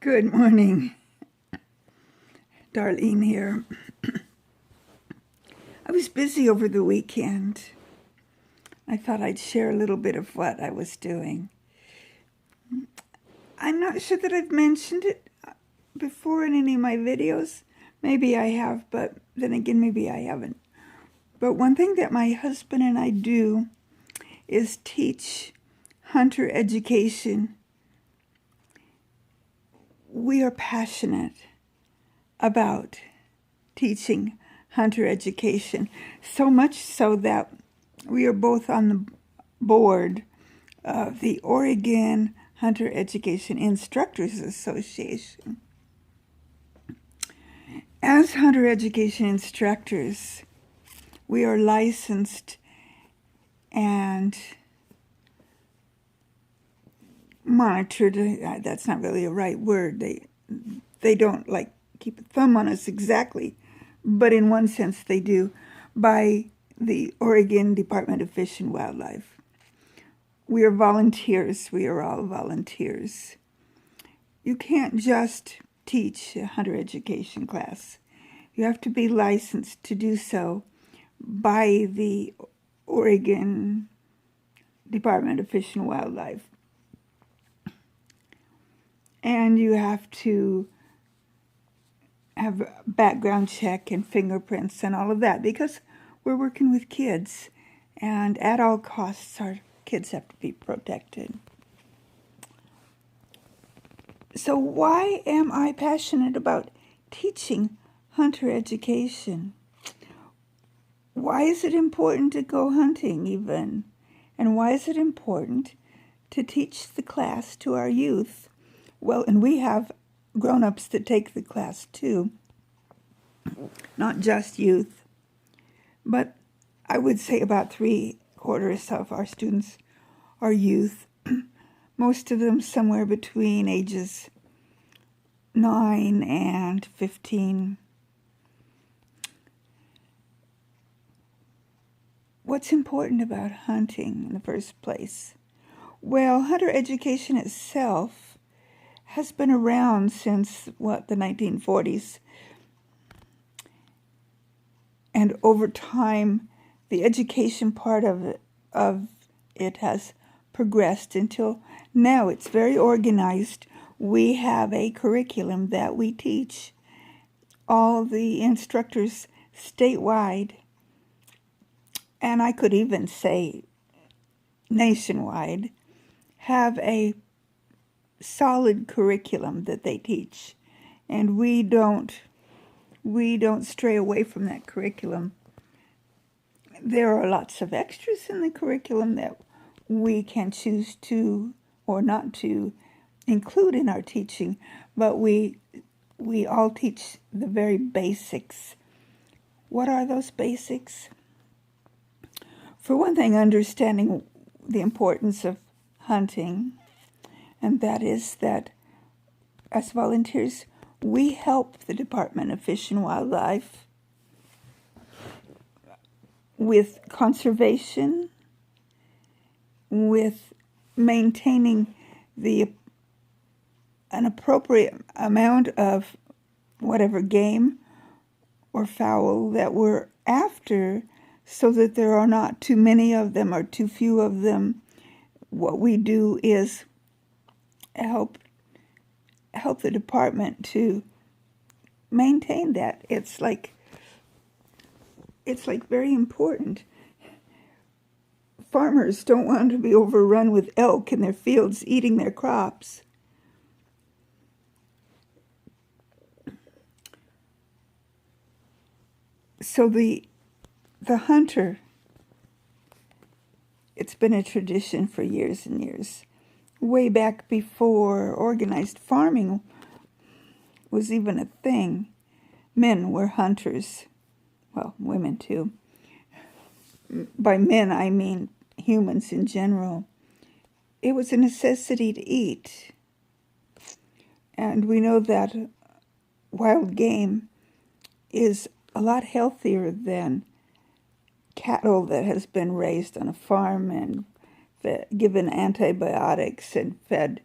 Good morning, Darlene here. I was busy over the weekend. I thought I'd share a little bit of what I was doing. I'm not sure that I've mentioned it before in any of my videos. Maybe I have, but then again, maybe I haven't. But one thing that my husband and I do is teach hunter education. We are passionate about teaching hunter education, so much so that we are both on the board of the Oregon Hunter Education Instructors Association. As hunter education instructors, we are licensed and monitored. That's not really a right word. They don't keep a thumb on us exactly, but in one sense they do, by the Oregon Department of Fish and Wildlife. We are volunteers. We are all volunteers. You can't just teach a hunter education class. You have to be licensed to do so by the Oregon Department of Fish and Wildlife. And you have to have a background check and fingerprints and all of that, because we're working with kids, and at all costs our kids have to be protected. So why am I passionate about teaching hunter education? Why is it important to go hunting even? And why is it important to teach the class to our youth? Well, and we have grown-ups that take the class too, not just youth. But I would say about 3/4 of our students are youth, most of them somewhere between ages 9 and 15. What's important about hunting in the first place? Well, hunter education itself has been around since, the 1940s. And over time, the education part of it has progressed until now it's very organized. We have a curriculum that we teach. All the instructors statewide, and I could even say nationwide, have a solid curriculum that they teach, and we don't stray away from that curriculum. There are lots of extras in the curriculum that we can choose to or not to include in our teaching, but we all teach the very basics. What are those basics? For one thing, understanding the importance of hunting, and that is that as volunteers, we help the Department of Fish and Wildlife with conservation, with maintaining an appropriate amount of whatever game or fowl that we're after, so that there are not too many of them or too few of them. What we do is help the department to maintain that. It's like very important. Farmers don't want to be overrun with elk in their fields eating their crops. So the hunter, it's been a tradition for years and years. Way back before organized farming was even a thing, men were hunters. Well, women too. By men, I mean humans in general. It was a necessity to eat. And we know that wild game is a lot healthier than cattle that has been raised on a farm and given antibiotics and fed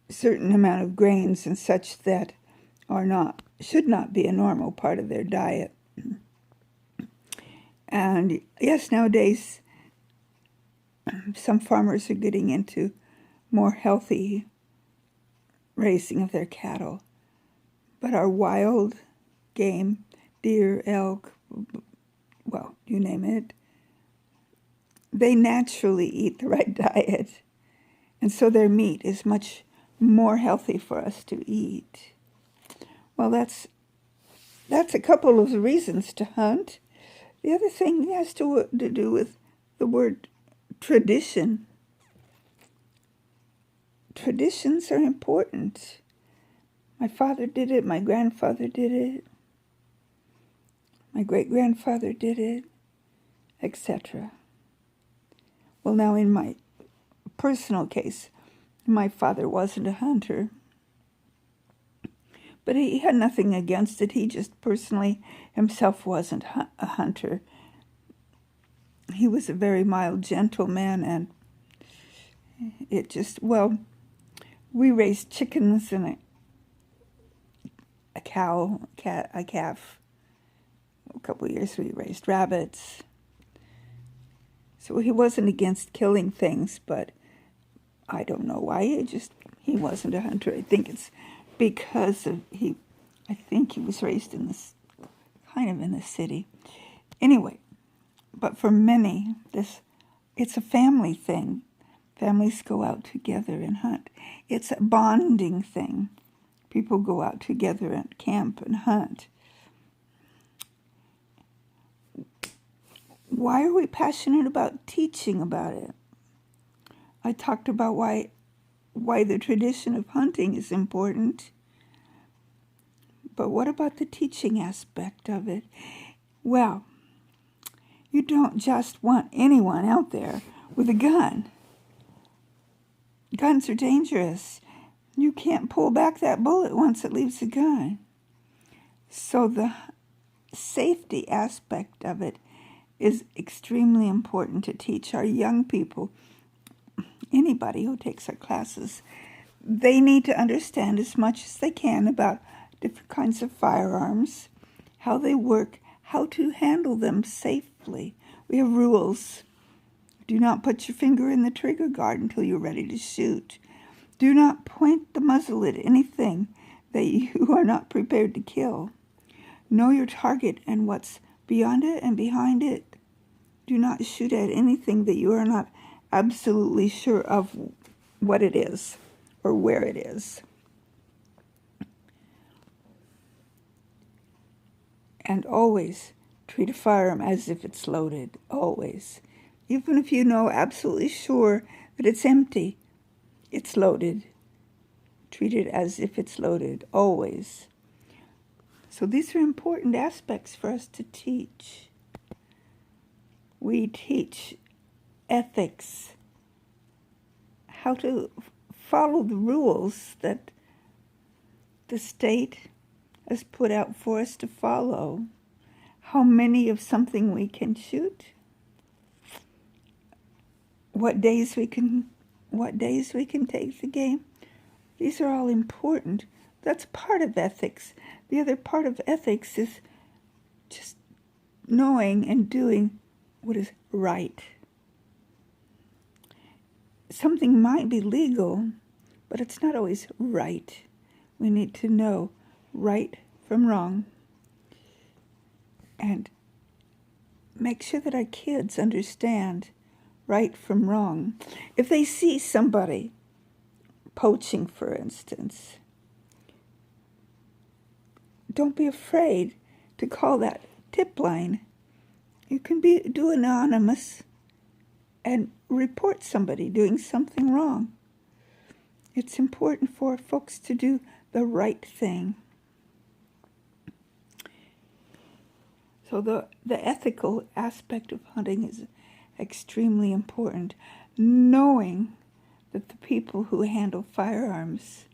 certain amount of grains and such that should not be a normal part of their diet. And yes, nowadays some farmers are getting into more healthy raising of their cattle. But our wild game, deer, elk, well, you name it, they naturally eat the right diet. And so their meat is much more healthy for us to eat. Well, that's a couple of reasons to hunt. The other thing has to do with the word tradition. Traditions are important. My father did it, my grandfather did it, my great-grandfather did it, etc. Well, now in my personal case, my father wasn't a hunter, but he had nothing against it. He just personally himself wasn't a hunter. He was a very mild, gentle man, and it just, well, we raised chickens and a cow, a calf. A couple of years we raised rabbits. So he wasn't against killing things, but I don't know why. He wasn't a hunter. I think it's because I think he was raised in this, kind of in the city. Anyway, but for many, it's a family thing. Families go out together and hunt. It's a bonding thing. People go out together and camp and hunt. Why are we passionate about teaching about it? I talked about why the tradition of hunting is important. But what about the teaching aspect of it? Well, you don't just want anyone out there with a gun. Guns are dangerous. You can't pull back that bullet once it leaves the gun. So the safety aspect of it is extremely important to teach our young people. Anybody who takes our classes, they need to understand as much as they can about different kinds of firearms, how they work, how to handle them safely. We have rules. Do not put your finger in the trigger guard until you're ready to shoot. Do not point the muzzle at anything that you are not prepared to kill. Know your target and what's beyond it and behind it. Do not shoot at anything that you are not absolutely sure of what it is or where it is. And always treat a firearm as if it's loaded, always. Even if you know absolutely sure that it's empty, it's loaded. Treat it as if it's loaded, always. So these are important aspects for us to teach. We teach ethics, how to follow the rules that the state has put out for us to follow. How many of something we can shoot, what days we can take the game. These are all important. That's part of ethics. The other part of ethics is just knowing and doing what is right. Something might be legal, but it's not always right. We need to know right from wrong and make sure that our kids understand right from wrong. If they see somebody poaching, for instance, don't be afraid to call that tip line. You can do anonymous and report somebody doing something wrong. It's important for folks to do the right thing. So the ethical aspect of hunting is extremely important. Knowing that the people who handle firearms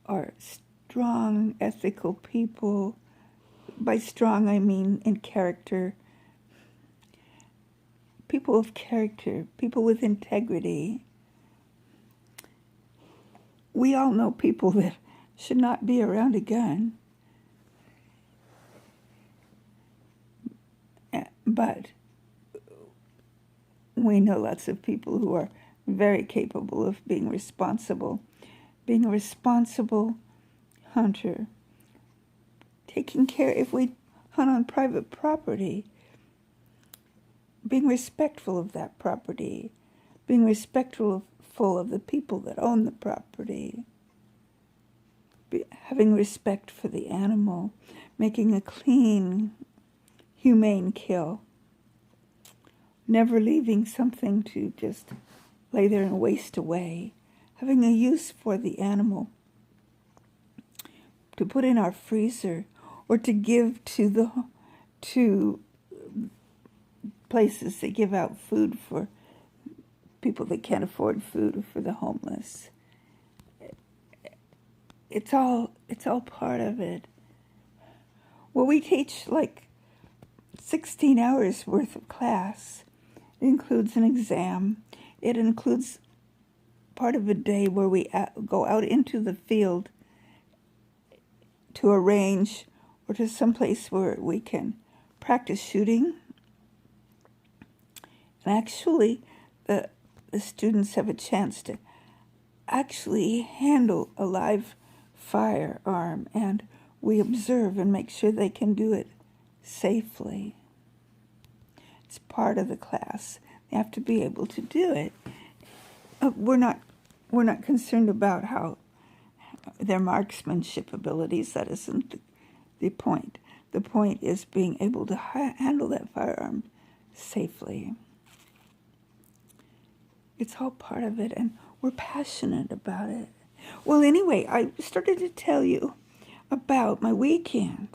are strong, ethical people. By strong, I mean in character. People of character, people with integrity. we all know people that should not be around a gun. But we know lots of people who are very capable of being a responsible hunter, taking care, if we hunt on private property, being respectful of that property, being respectful of the people that own the property, having respect for the animal, making a clean, humane kill, never leaving something to just lay there and waste away, having a use for the animal, to put in our freezer or to give to places that give out food for people that can't afford food, or for the homeless. It's all part of it. Well, we teach like 16 hours worth of class. It includes an exam. It includes part of a day where we go out into the field to a range or to some place where we can practice shooting. And actually, the students have a chance to actually handle a live firearm, and we observe and make sure they can do it safely. It's part of the class. They have to be able to do it. We're not concerned about how their marksmanship abilities. That isn't the point. The point is being able to handle that firearm safely. It's all part of it, and we're passionate about it. Well, anyway, I started to tell you about my weekend.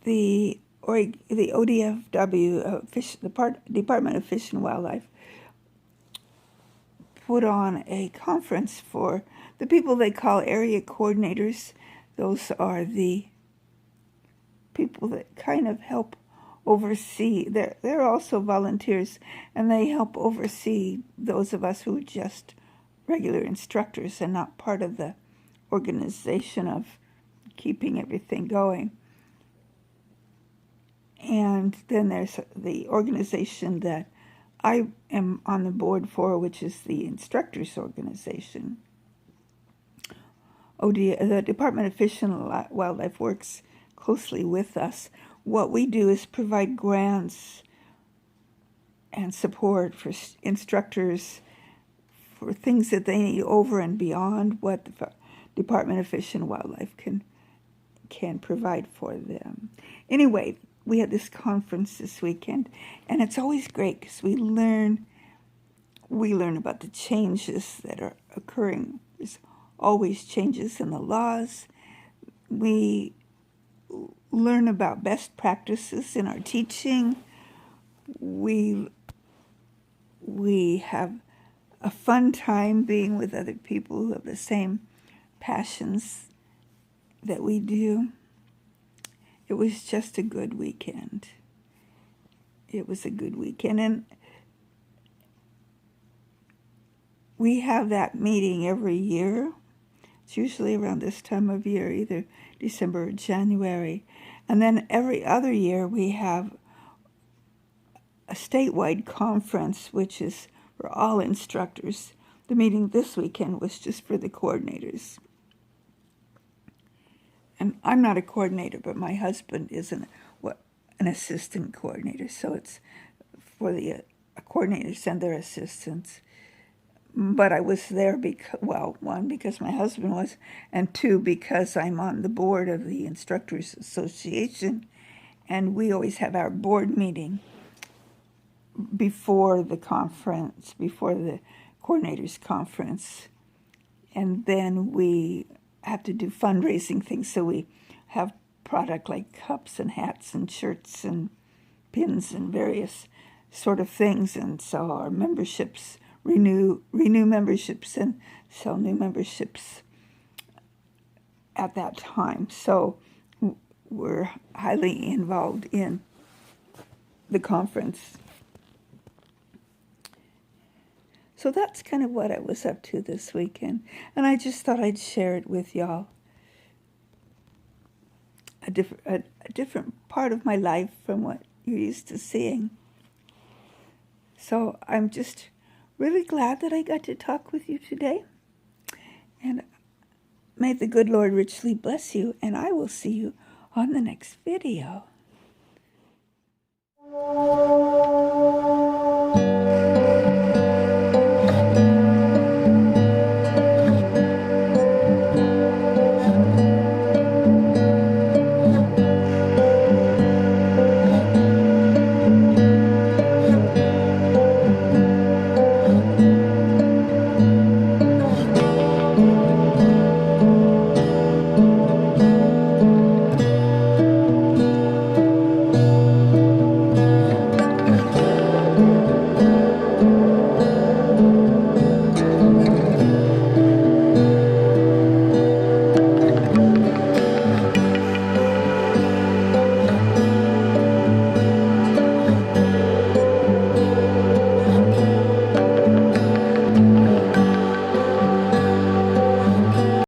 The ODFW, the Department of Fish and Wildlife, put on a conference for the people they call area coordinators. Those are the people that kind of help oversee. They're also volunteers, and they help oversee those of us who are just regular instructors and not part of the organization of keeping everything going. And then there's the organization that I am on the board for, which is the instructors organization. The Department of Fish and Wildlife works closely with us. What we do is provide grants and support for instructors for things that they need over and beyond what the Department of Fish and Wildlife can provide for them. Anyway, we had this conference this weekend, and it's always great because we learn about the changes that are occurring. There's always changes in the laws. We learn about best practices in our teaching. We have a fun time being with other people who have the same passions that we do. It was just a good weekend. It was a good weekend. And we have that meeting every year. It's usually around this time of year, either December or January. And then every other year we have a statewide conference, which is for all instructors. The meeting this weekend was just for the coordinators. And I'm not a coordinator, but my husband is an assistant coordinator. So it's for the coordinators and their assistants. But I was there one, because my husband was, and two, because I'm on the board of the Instructors Association, and we always have our board meeting before the conference, before the coordinators conference, and then we have to do fundraising things, so we have product like cups and hats and shirts and pins and various sort of things, and so our memberships renew memberships and sell new memberships at that time. So we're highly involved in the conference. So that's kind of what I was up to this weekend. And I just thought I'd share it with y'all. A different part of my life from what you're used to seeing. So I'm just really glad that I got to talk with you today. And may the good Lord richly bless you. And I will see you on the next video.